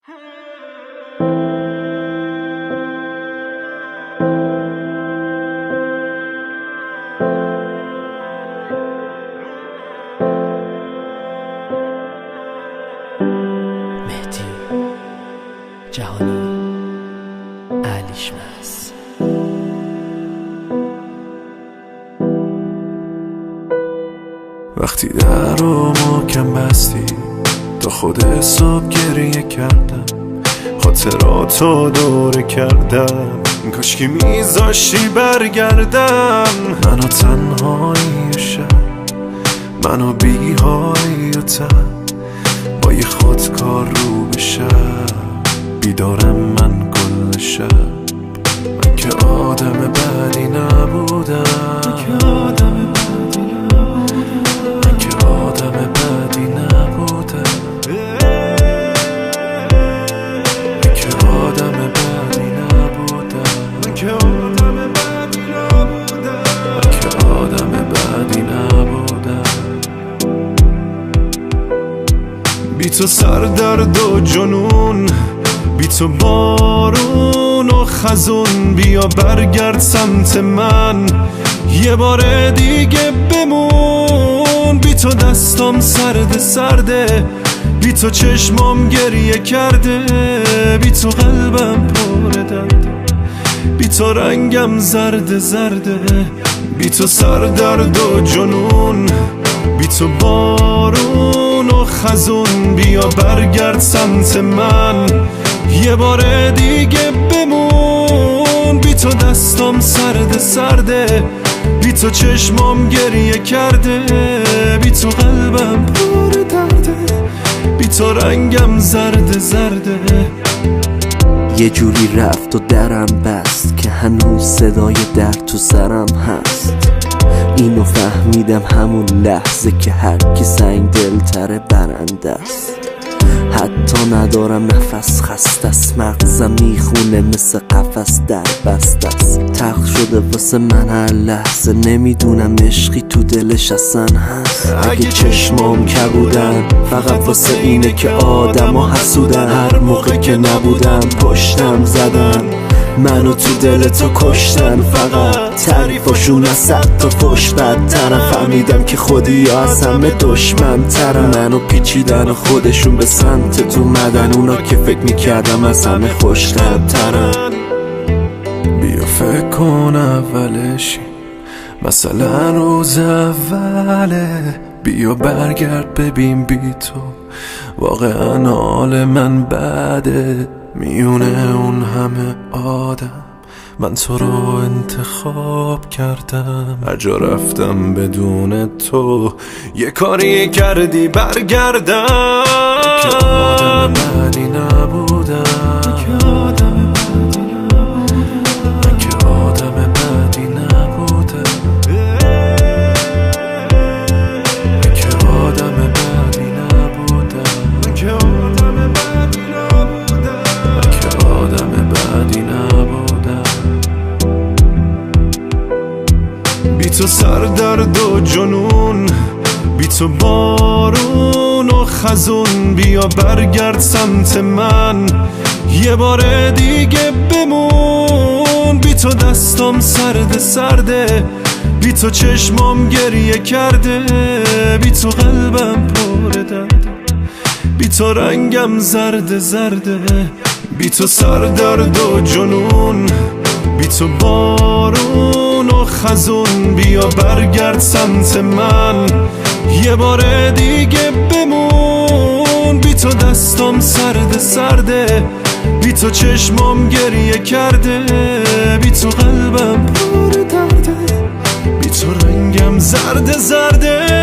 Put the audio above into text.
مهدی جهانی علیشمس. وقتی در رو محکم بستی تا خود صبح گریه کردم، خاطراتو دوره کردم، کاش که میذاشتی برگردم. منو تنهایی شب، منو بیهایی و تن، با یه خودکار رو به شب، بیدارم من کل شب. من که آدم بدی نبودم، من که آدم بدی نبودم، من که آدم بدی نبودم، من که آدم بدی نبودم، من که آدم بدی نبودم. بی تو سردرد و جنون، بی تو بارون و خزون، بیا برگرد سمت من یه بار دیگه بمون. بی تو دستام سرده سرده، بی تو چشمام گریه کرده، بی تو قلبم پر درده، بی تو رنگم زرده زرده. بی تو سردرد و جنون، بی تو بارون و خزون، بیا برگرد سمت من یه بار دیگه بمون. بی تو دستام سرده سرده، بی تو چشمام گریه کرده، بی تو قلبم پر درده، بی تو رنگم زرده زرده. یه جوری رفت و درم بست که هنوز صدای در تو سرم هست. اینو فهمیدم همون لحظه که هر کی سنگ دلتره برنده است. حتی ندارم نفس، خسته است، مغزم میخونه مثل قفس در بسته است. تلخ شده واسه من هر لحظه، نمیدونم عشقی تو دلش اصلا هست. اگه چشمام کبودن فقط واسه اینه که آدما حسودن، هر موقع که نبودم پشتم زدن، منو تو دل تو کشتن. فقط تعریفاشون از 100 تا فش بدترن، فهمیدم که خودی از همه دشمن ترن. منو پیچیدن و خودشون به سمت تو مدن، اونا که فکر میکردم از همه خوش‌طبع‌ترن. بیا فکر کن اولشی، مثلا روز اوله، بیا برگرد ببین بی تو واقعا حال من بده. میونه اون همه آدم من تو رو انتخاب کردم، هر جا رفتم بدون تو یه کاری کردی برگردم. که آدم بدی نبودم، که آدم بدی نبودم، که آدم بدی نبودم، که آدم بدی نبودم، که آدم بدی نبودم، که آدم بدی نبودم. بی تو سردرد و جنون، بی تو بارون و خزون، بیا برگرد سمت من یه بار دیگه بمون. بی تو دستام سرده سرده، بی تو چشمام گریه کرده، بی تو قلبم پر درده، بی تو رنگم زرده زرده. بی تو سردرد و جنون، بی تو بارون و خزون، بیا برگرد سمت من یه بار دیگه بمون. بی تو دستام سرده سرده، بی تو چشمام گریه کرده، بی تو قلبم پر درده، بی تو رنگم زرده زرده.